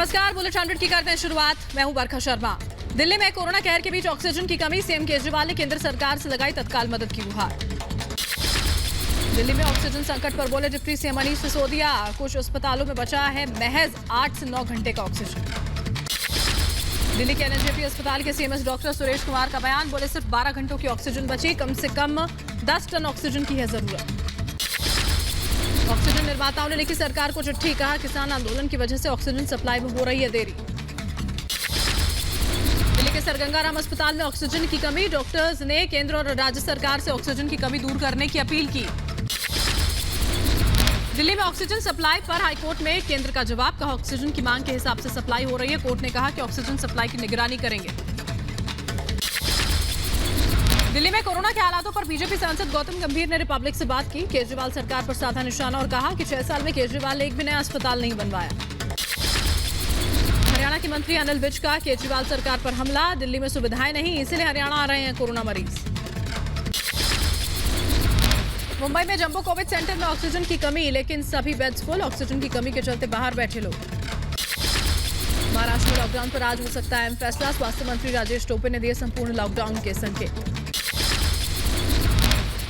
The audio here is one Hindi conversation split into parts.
नमस्कार, बुलेट 100 की करते हैं शुरुआत। मैं हूं बरखा शर्मा। दिल्ली में कोरोना कहर के बीच ऑक्सीजन की कमी, सीएम केजरीवाल ने केंद्र सरकार से लगाई तत्काल मदद की गुहार। दिल्ली में ऑक्सीजन संकट पर बोले डिप्टी सीएम मनीष सिसोदिया, कुछ अस्पतालों में बचा है महज 8 से 9 घंटे का ऑक्सीजन। दिल्ली के एनएचएपी अस्पताल के सीएमएस डॉक्टर सुरेश कुमार का बयान, बोले सिर्फ 12 घंटों की ऑक्सीजन बची, कम से कम 10 टन ऑक्सीजन की है जरूरत। ऑक्सीजन निर्माताओं ने लिखी सरकार को चिट्ठी, कहा किसान आंदोलन की वजह से ऑक्सीजन सप्लाई में हो रही है देरी। दिल्ली के सरगंगाराम अस्पताल में ऑक्सीजन की कमी, डॉक्टर्स ने केंद्र और राज्य सरकार से ऑक्सीजन की कमी दूर करने की अपील की। दिल्ली में ऑक्सीजन सप्लाई पर हाईकोर्ट में केंद्र का जवाब, कहा ऑक्सीजन की मांग के हिसाब से सप्लाई हो रही है। कोर्ट ने कहा कि ऑक्सीजन सप्लाई की निगरानी करेंगे। दिल्ली में कोरोना के हालातों पर बीजेपी सांसद गौतम गंभीर ने रिपब्लिक से बात की, केजरीवाल सरकार पर साधा निशाना और कहा कि 6 साल में केजरीवाल ने एक भी नया अस्पताल नहीं बनवाया। हरियाणा के मंत्री अनिल विज का केजरीवाल सरकार पर हमला, दिल्ली में सुविधाएं नहीं इसलिए हरियाणा आ रहे हैं कोरोना मरीज। मुंबई में जंबो कोविड सेंटर में ऑक्सीजन की कमी, लेकिन सभी बेड्स फुल, ऑक्सीजन की कमी के चलते बाहर बैठे लोग। महाराष्ट्र में लॉकडाउन पर आज हो सकता है अहम फैसला, स्वास्थ्य मंत्री राजेश टोपे ने दिए संपूर्ण लॉकडाउन के संकेत।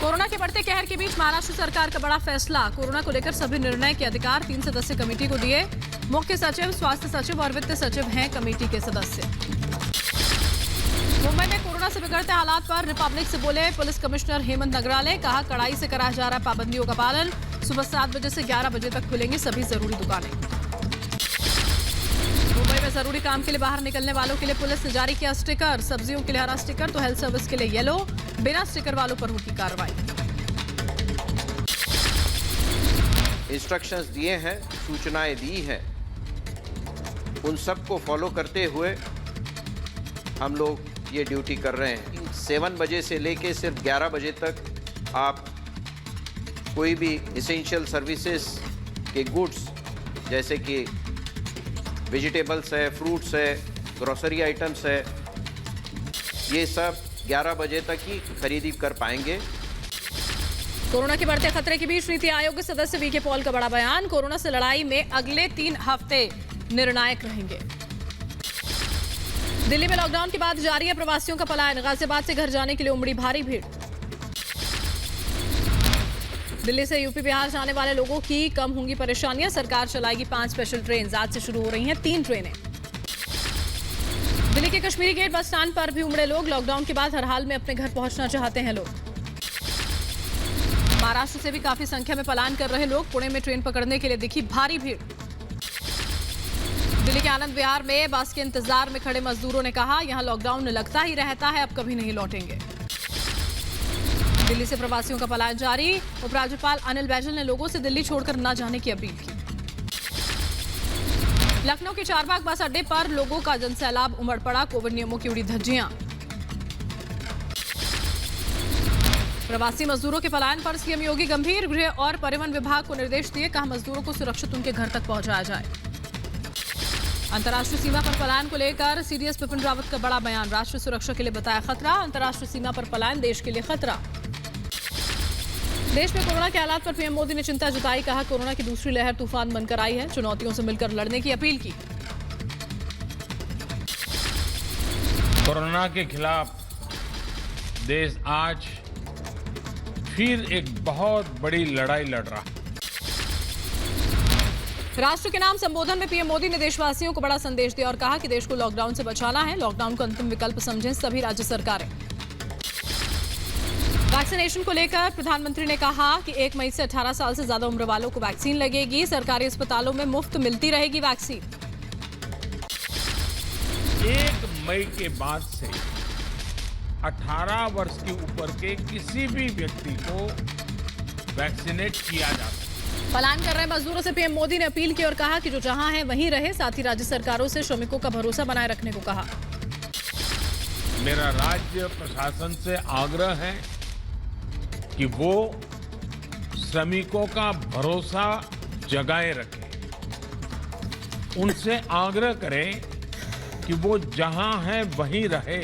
कोरोना के बढ़ते कहर के बीच महाराष्ट्र सरकार का बड़ा फैसला, कोरोना को लेकर सभी निर्णय के अधिकार 3 सदस्यीय कमेटी को दिए। मुख्य सचिव, स्वास्थ्य सचिव और वित्त सचिव हैं कमेटी के सदस्य। मुंबई में कोरोना से बिगड़ते हालात पर रिपब्लिक से बोले पुलिस कमिश्नर हेमंत नगराले, कहा कड़ाई से कराया जा रहा पाबंदियों का पालन, सुबह 7 बजे से 11 बजे तक खुलेंगी सभी जरूरी दुकानें। मुंबई में जरूरी काम के लिए बाहर निकलने वालों के लिए पुलिस ने जारी किया स्टिकर, सब्जियों के लिए हरा स्टिकर तो हेल्थ सर्विस के लिए येलो, बिना स्टिकर वालों पर होगी कार्रवाई। इंस्ट्रक्शंस दिए हैं, सूचनाएं दी हैं, उन सबको फॉलो करते हुए हम लोग ये ड्यूटी कर रहे हैं। 7 बजे से लेके सिर्फ 11 बजे तक आप कोई भी एसेंशियल सर्विसेज के गुड्स जैसे कि वेजिटेबल्स है, फ्रूट्स है, ग्रोसरी आइटम्स है, ये सब 11 बजे तक ही खरीदी कर पाएंगे। कोरोना के बढ़ते खतरे के बीच नीति आयोग के सदस्य वीके पॉल का बड़ा बयान, कोरोना से लड़ाई में अगले 3 हफ्ते निर्णायक रहेंगे। दिल्ली में लॉकडाउन के बाद जारी है प्रवासियों का पलायन, गाजियाबाद से घर जाने के लिए उमड़ी भारी भीड़। दिल्ली से यूपी बिहार जाने वाले लोगों की कम होंगी परेशानियां, सरकार चलाएगी 5 स्पेशल ट्रेन, आज से शुरू हो रही हैं 3 ट्रेनें। दिल्ली के कश्मीरी गेट बस स्टैंड पर भी उमड़े लोग, लॉकडाउन के बाद हर हाल में अपने घर पहुंचना चाहते हैं लोग। महाराष्ट्र से भी काफी संख्या में पलायन कर रहे लोग, पुणे में ट्रेन पकड़ने के लिए दिखी भारी भीड़। दिल्ली के आनंद विहार में बस के इंतजार में खड़े मजदूरों ने कहा यहां लॉकडाउन लगता ही रहता है, अब कभी नहीं लौटेंगे। दिल्ली से प्रवासियों का पलायन जारी, उपराज्यपाल अनिल बैजल ने लोगों से दिल्ली छोड़कर न जाने की अपील की। लखनऊ के चारबाग बस अड्डे पर लोगों का जनसैलाब उमड़ पड़ा, कोविड नियमों की उड़ी धज्जियां। प्रवासी मजदूरों के पलायन पर सीएम योगी गंभीर, गृह और परिवहन विभाग को निर्देश दिए, कहा मजदूरों को सुरक्षित उनके घर तक पहुंचाया जाए। अंतर्राष्ट्रीय सीमा पर पलायन को लेकर सीडीएस बिपिन रावत का बड़ा बयान, राष्ट्रीय सुरक्षा के लिए बताया खतरा, अंतर्राष्ट्रीय सीमा पर पलायन देश के लिए खतरा। देश में कोरोना के हालात पर पीएम मोदी ने चिंता जताई, कहा कोरोना की दूसरी लहर तूफान बनकर आई है, चुनौतियों से मिलकर लड़ने की अपील की। कोरोना के खिलाफ देश आज फिर एक बहुत बड़ी लड़ाई लड़ रहा है। राष्ट्र के नाम संबोधन में पीएम मोदी ने देशवासियों को बड़ा संदेश दिया और कहा कि देश को लॉकडाउन से बचाना है, लॉकडाउन को अंतिम विकल्प समझें सभी राज्य सरकारें। वैक्सीनेशन को लेकर प्रधानमंत्री ने कहा कि 1 मई से 18 साल से ज्यादा उम्र वालों को वैक्सीन लगेगी, सरकारी अस्पतालों में मुफ्त मिलती रहेगी वैक्सीन। 1 मई के बाद से 18 वर्ष के ऊपर के किसी भी व्यक्ति को वैक्सीनेट किया जा सकता है। पलायन कर रहे मजदूरों से पीएम मोदी ने अपील की और कहा कि जो जहां है वहीं रहे, साथ ही राज्य सरकारों से श्रमिकों का भरोसा बनाए रखने को कहा। मेरा राज्य प्रशासन से आग्रह है कि वो श्रमिकों का भरोसा जगाए रखें, उनसे आग्रह करें कि वो जहां है वहीं रहे।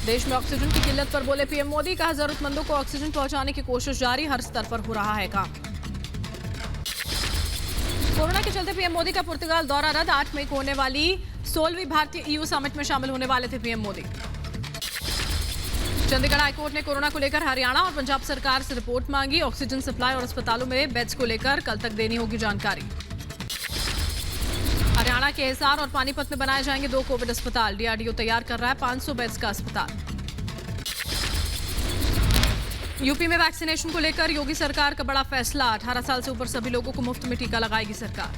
देश में ऑक्सीजन की किल्लत पर बोले पीएम मोदी, कहा जरूरतमंदों को ऑक्सीजन पहुंचाने की कोशिश जारी, हर स्तर पर हो रहा है काम। कोरोना के चलते पीएम मोदी का पुर्तगाल दौरा रद्द। 8 मई को होने वाली 16वीं भारतीय ईयू समिट में शामिल होने वाले थे पीएम मोदी। चंडीगढ़ हाईकोर्ट ने कोरोना को लेकर हरियाणा और पंजाब सरकार से रिपोर्ट मांगी। ऑक्सीजन सप्लाई और अस्पतालों में बेड्स को लेकर कल तक देनी होगी जानकारी। हरियाणा के हिसार और पानीपत में बनाए जाएंगे 2 कोविड अस्पताल। डीआरडीओ तैयार कर रहा है 500 बेड्स का अस्पताल। यूपी में वैक्सीनेशन को लेकर योगी सरकार का बड़ा फैसला। 18 साल से ऊपर सभी लोगों को मुफ्त में टीका लगाएगी सरकार।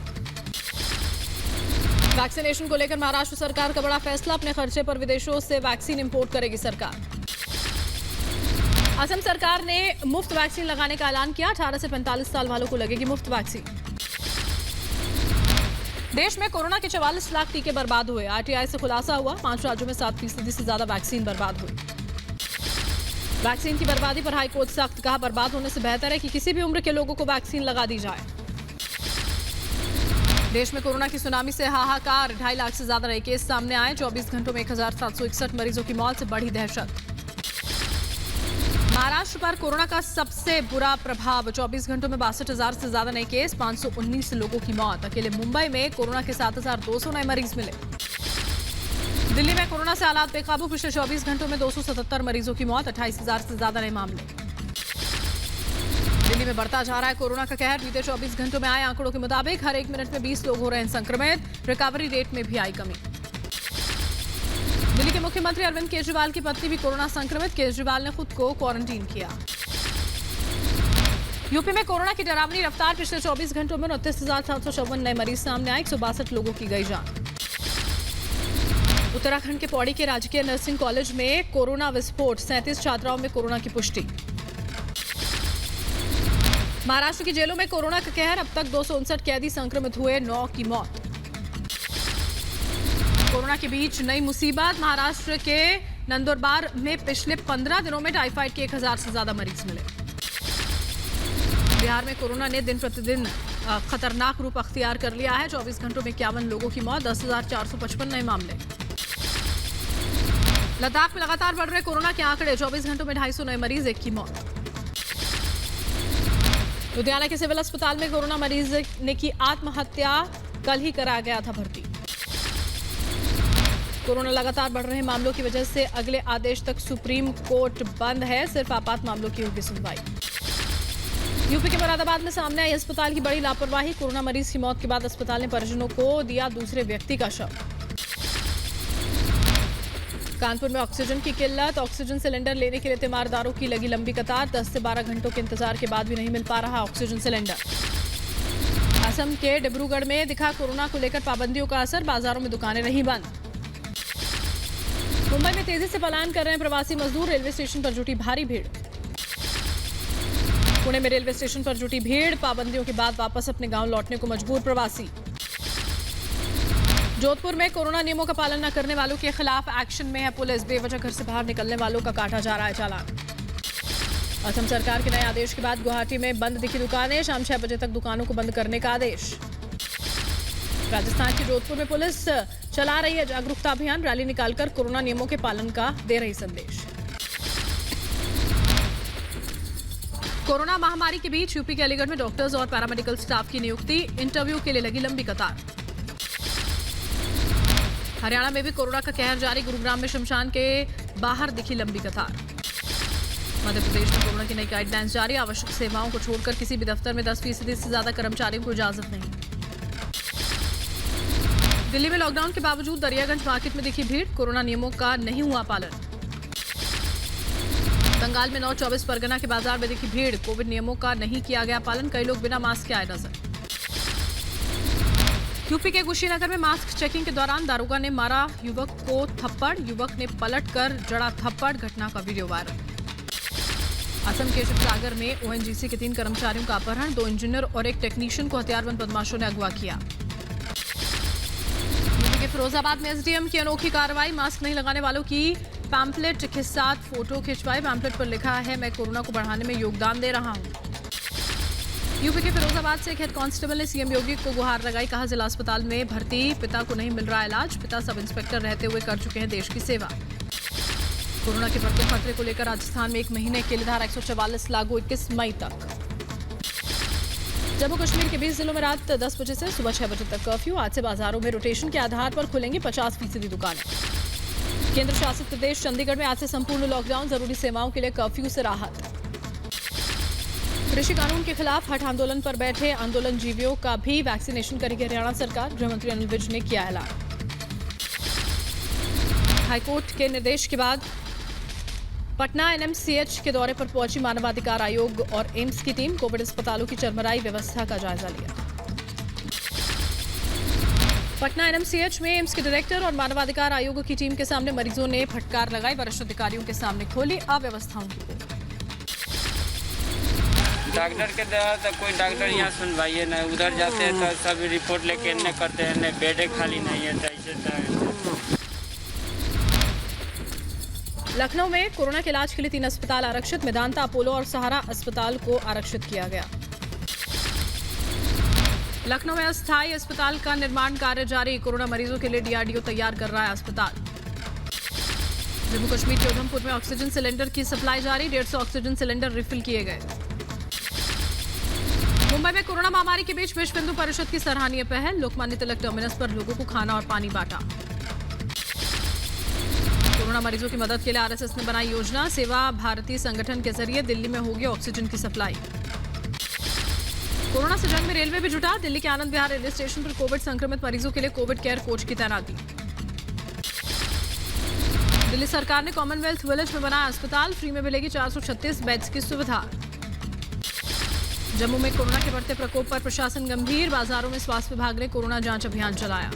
वैक्सीनेशन को लेकर महाराष्ट्र सरकार का बड़ा फैसला। अपने खर्चे पर विदेशों से वैक्सीन इंपोर्ट करेगी सरकार। असम सरकार ने मुफ्त वैक्सीन लगाने का ऐलान किया। 18 से 45 साल वालों को लगेगी मुफ्त वैक्सीन। देश में कोरोना के 44 लाख टीके बर्बाद हुए। आरटीआई से खुलासा हुआ 5 राज्यों में 7% से ज्यादा वैक्सीन बर्बाद हुई। वैक्सीन की बर्बादी पर हाईकोर्ट सख्त। कहा बर्बाद होने से बेहतर है कि किसी भी उम्र के लोगों को वैक्सीन लगा दी जाए। देश में कोरोना की सुनामी से हाहाकार। 2.5 लाख से ज्यादा नए केस सामने आए। 24 घंटों में 1761 मरीजों की मौत से बढ़ी दहशत। महाराष्ट्र पर कोरोना का सबसे बुरा प्रभाव। 24 घंटों में 62,000 से ज्यादा नए केस, 519 लोगों की मौत। अकेले मुंबई में कोरोना के 7,200 नए मरीज मिले। दिल्ली में कोरोना से हालात बेकाबू। पिछले 24 घंटों में 277 मरीजों की मौत, 28,000 से ज्यादा नए मामले। दिल्ली में बढ़ता जा रहा है कोरोना का कहर। बीते 24 घंटों में आए आंकड़ों के मुताबिक हर 1 मिनट में 20 लोग हो रहे हैं संक्रमित। रिकवरी रेट में भी आई कमी। दिल्ली के मुख्यमंत्री अरविंद केजरीवाल की पत्नी भी कोरोना संक्रमित। केजरीवाल ने खुद को क्वारंटीन किया। यूपी में कोरोना की डरावनी रफ्तार। पिछले 24 घंटों में 29,754 नए मरीज सामने आए। 162 लोगों की गई जान। उत्तराखंड के पौड़ी के राजकीय नर्सिंग कॉलेज में कोरोना विस्फोट। 37 छात्राओं में कोरोना की पुष्टि। महाराष्ट्र की जेलों में कोरोना का कहर। अब तक 259 कैदी संक्रमित हुए, 9 की मौत। कोरोना के बीच नई मुसीबत। महाराष्ट्र के नंदुरबार में पिछले 15 दिनों में टाइफाइड के 1,000 से ज्यादा मरीज मिले। बिहार में कोरोना ने दिन प्रतिदिन खतरनाक रूप अख्तियार कर लिया है। 24 घंटों में 51 लोगों की मौत, 10,455 नए मामले। लद्दाख में लगातार बढ़ रहे कोरोना के आंकड़े। 24 घंटों में 250 नए मरीज, 1 की मौत। लुधियाना के सिविल अस्पताल में कोरोना मरीज ने की आत्महत्या। कल ही कराया गया था भर्ती। कोरोना लगातार बढ़ रहे मामलों की वजह से अगले आदेश तक सुप्रीम कोर्ट बंद है। सिर्फ आपात मामलों की होगी सुनवाई। यूपी के मुरादाबाद में सामने आई अस्पताल की बड़ी लापरवाही। कोरोना मरीज की मौत के बाद अस्पताल ने परिजनों को दिया दूसरे व्यक्ति का शव। कानपुर में ऑक्सीजन की किल्लत। ऑक्सीजन सिलेंडर लेने के लिए तीमारदारों की लगी लंबी कतार। 10 से 12 घंटों के इंतजार के बाद भी नहीं मिल पा रहा ऑक्सीजन सिलेंडर। असम के डिब्रूगढ़ में दिखा कोरोना को लेकर पाबंदियों का असर। बाजारों में दुकानें रही बंद। मुंबई में तेजी से पलायन कर रहे हैं प्रवासी मजदूर। रेलवे स्टेशन पर जुटी भारी भीड़। पुणे में रेलवे स्टेशन पर जुटी भीड़। पाबंदियों के बाद वापस अपने गांव लौटने को मजबूर प्रवासी। जोधपुर में कोरोना नियमों का पालन न करने वालों के खिलाफ एक्शन में है पुलिस। बेवजह घर से बाहर निकलने वालों का काटा जा रहा है चालान। असम सरकार के नए आदेश के बाद गुवाहाटी में बंद दिखी दुकानें। शाम 6 बजे तक दुकानों को बंद करने का आदेश। राजस्थान के जोधपुर में पुलिस चला रही है जागरूकता अभियान। रैली निकालकर कोरोना नियमों के पालन का दे रही संदेश। कोरोना महामारी के बीच यूपी के अलीगढ़ में डॉक्टर्स और पैरामेडिकल स्टाफ की नियुक्ति। इंटरव्यू के लिए लगी लंबी कतार। हरियाणा में भी कोरोना का कहर जारी। गुरुग्राम में शमशान के बाहर दिखी लंबी कतार। मध्य प्रदेश में कोरोना की नई गाइडलाइंस जारी। आवश्यक सेवाओं को छोड़कर किसी भी दफ्तर में 10% से ज्यादा कर्मचारियों को इजाजत नहीं। दिल्ली में लॉकडाउन के बावजूद दरियागंज मार्केट में दिखी भीड़। कोरोना नियमों का नहीं हुआ पालन। बंगाल में 24 परगना के बाजार में दिखी भीड़। कोविड नियमों का नहीं किया गया पालन। कई लोग बिना मास्क के आए नजर। यूपी के कुशीनगर में मास्क चेकिंग के दौरान दारोगा ने मारा युवक को थप्पड़। युवक ने पलटकर जड़ा थप्पड़। घटना का वीडियो वायरल। असम के शिवसागर में ओएनजीसी के 3 कर्मचारियों का अपहरण। 2 इंजीनियर और 1 टेक्नीशियन को हथियारबंद बदमाशों ने अगवा किया। यूपी के फिरोजाबाद में एसडीएम की अनोखी कार्रवाई। मास्क नहीं लगाने वालों की पैम्पलेट के साथ फोटो खिंचवाई। पैम्पलेट पर लिखा है, मैं कोरोना को बढ़ाने में योगदान दे रहा हूं। यूपी के फिरोजाबाद से एक हेड कांस्टेबल ने सीएम योगी को गुहार लगाई। कहा, जिला अस्पताल में भर्ती पिता को नहीं मिल रहा इलाज। पिता सब इंस्पेक्टर रहते हुए कर चुके हैं देश की सेवा। कोरोना के बढ़ते खतरे को लेकर राजस्थान में 1 महीने के लिए धारा 144 लागू 21 मई तक। जम्मू कश्मीर के 20 जिलों में रात 10 बजे से सुबह 6 बजे तक कर्फ्यू। आज से बाजारों में रोटेशन के आधार पर खुलेंगी 50% दुकानें। केंद्र शासित प्रदेश चंडीगढ़ में आज से संपूर्ण लॉकडाउन, जरूरी सेवाओं के लिए कर्फ्यू से राहत। कृषि कानून के खिलाफ हट आंदोलन पर बैठे आंदोलनजीवियों का भी वैक्सीनेशन करेगी हरियाणा सरकार। गृह मंत्री अनिल विज ने किया ऐलान। हाईकोर्ट के निर्देश के बाद पटना एनएमसीएच के दौरे पर पहुंची मानवाधिकार आयोग और एम्स की टीम। कोविड अस्पतालों की चरमराई व्यवस्था का जायजा लिया। पटना एनएमसीएच में एम्स के डायरेक्टर और मानवाधिकार आयोग की टीम के सामने मरीजों ने फटकार लगाई। वरिष्ठ अधिकारियों के सामने खोली अव्यवस्थाओं की पोल। डॉक्टर के द्वारा तो कोई डॉक्टर यहाँ सुनवाइए ना, उधर जाते हैं तो सब रिपोर्ट लेके न करते हैं, न बेडे खाली नहीं है। लखनऊ में कोरोना के इलाज के लिए 3 अस्पताल आरक्षित। मेदांता, अपोलो और सहारा अस्पताल को आरक्षित किया गया। लखनऊ में अस्थायी अस्पताल का निर्माण कार्य जारी। कोरोना मरीजों के लिए डीआरडीओ तैयार कर रहा है अस्पताल। जम्मू कश्मीर के उधमपुर में ऑक्सीजन सिलेंडर की सप्लाई जारी। 150 ऑक्सीजन सिलेंडर रिफिल किए गए। मुंबई में कोरोना महामारी के बीच विश्व हिंदू परिषद की सराहनीय पहल। लोकमान्य तिलक टर्मिनस पर लोगों को खाना और पानी बांटा। कोरोना मरीजों की मदद के लिए आरएसएस ने बनाई योजना। सेवा भारती संगठन के जरिए दिल्ली में होगी ऑक्सीजन की सप्लाई। कोरोना से जंग में रेलवे भी जुटा। दिल्ली के आनंद विहार रेलवे स्टेशन पर कोविड संक्रमित मरीजों के लिए कोविड केयर कोच की तैनाती। दिल्ली सरकार ने कॉमनवेल्थ विलेज में बनाया अस्पताल। फ्री में मिलेगी 436 बेड्स की सुविधा। जम्मू में कोरोना के बढ़ते प्रकोप पर प्रशासन गंभीर। बाजारों में स्वास्थ्य विभाग ने कोरोना जांच अभियान चलाया।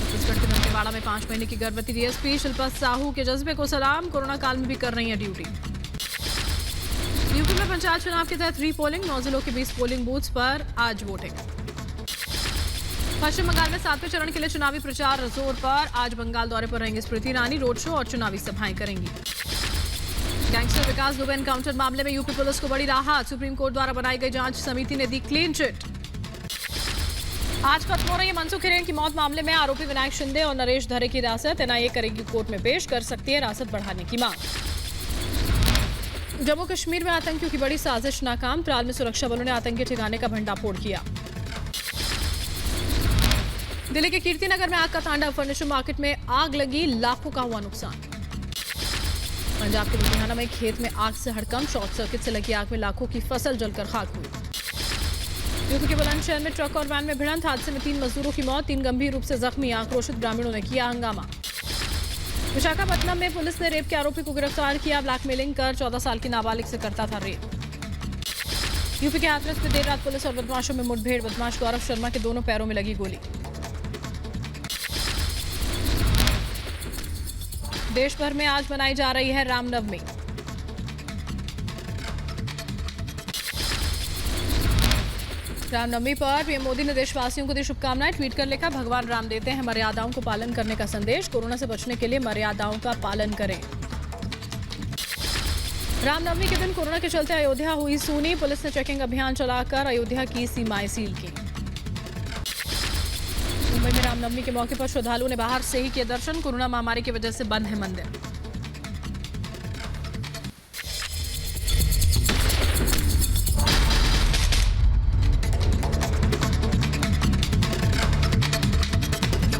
छत्तीसगढ़ के दंतेवाड़ा में 5 महीने की गर्भवती डीएसपी शिल्पा साहू के जज्बे को सलाम। कोरोना काल में भी कर रही है ड्यूटी। यूपी में पंचायत चुनाव के तहत रीपोलिंग। 9 जिलों के 20 पोलिंग बूथ्स पर आज वोटिंग। पश्चिम बंगाल में 7वें चरण के लिए चुनावी प्रचार जोर पर। आज बंगाल दौरे पर रहेंगी स्मृति ईरानी। रोड शो और चुनावी सभाएं करेंगी। गैंगस्टर विकास दुबे एनकाउंटर मामले में यूपी पुलिस को बड़ी राहत। सुप्रीम कोर्ट द्वारा बनाई गई जांच समिति ने दी क्लीन चिट। आज खत्म हो रही है मनसुख हिरेन की मौत मामले में आरोपी विनायक शिंदे और नरेश धरे की हिरासत। एनआईए करेगी कोर्ट में पेश, कर सकती है हिरासत बढ़ाने की मांग। जम्मू कश्मीर में आतंकियों की बड़ी साजिश नाकाम। त्राल में सुरक्षा बलों ने आतंकी ठिकाने का भंडाफोड़ किया। दिल्ली के कीर्तिनगर में आग का तांडव। फर्नीचर मार्केट में आग लगी, लाखों का हुआ नुकसान। पंजाब के लुधियाना में खेत में आग से हड़कंप। शॉर्ट सर्किट से लगी आग में लाखों की फसल जलकर खाक हुई। यूपी के बुलंदशहर में ट्रक और वैन में भिड़ंत। हादसे में 3 मजदूरों की मौत, 3 गंभीर रूप से जख्मी। आक्रोशित ग्रामीणों ने किया हंगामा। विशाखापट्टनम में पुलिस ने रेप के आरोपी को गिरफ्तार किया। ब्लैकमेलिंग कर 14 साल की नाबालिग से करता था रेप। यूपी के हाथरस में देर रात पुलिस और बदमाशों में मुठभेड़। बदमाश गौरव शर्मा के दोनों पैरों में लगी गोली। देश भर में आज मनाई जा रही है रामनवमी। रामनवमी पर पीएम मोदी ने देशवासियों को दी शुभकामनाएं। ट्वीट कर लिखा, भगवान राम देते हैं मर्यादाओं को पालन करने का संदेश। कोरोना से बचने के लिए मर्यादाओं का पालन करें। रामनवमी के दिन कोरोना के चलते अयोध्या हुई सूनी। पुलिस ने चेकिंग अभियान चलाकर अयोध्या की सीमाएं सील की। मुंबई में रामनवमी के मौके पर श्रद्धालुओं ने बाहर से ही किए दर्शन। कोरोना महामारी की वजह से बंद है मंदिर।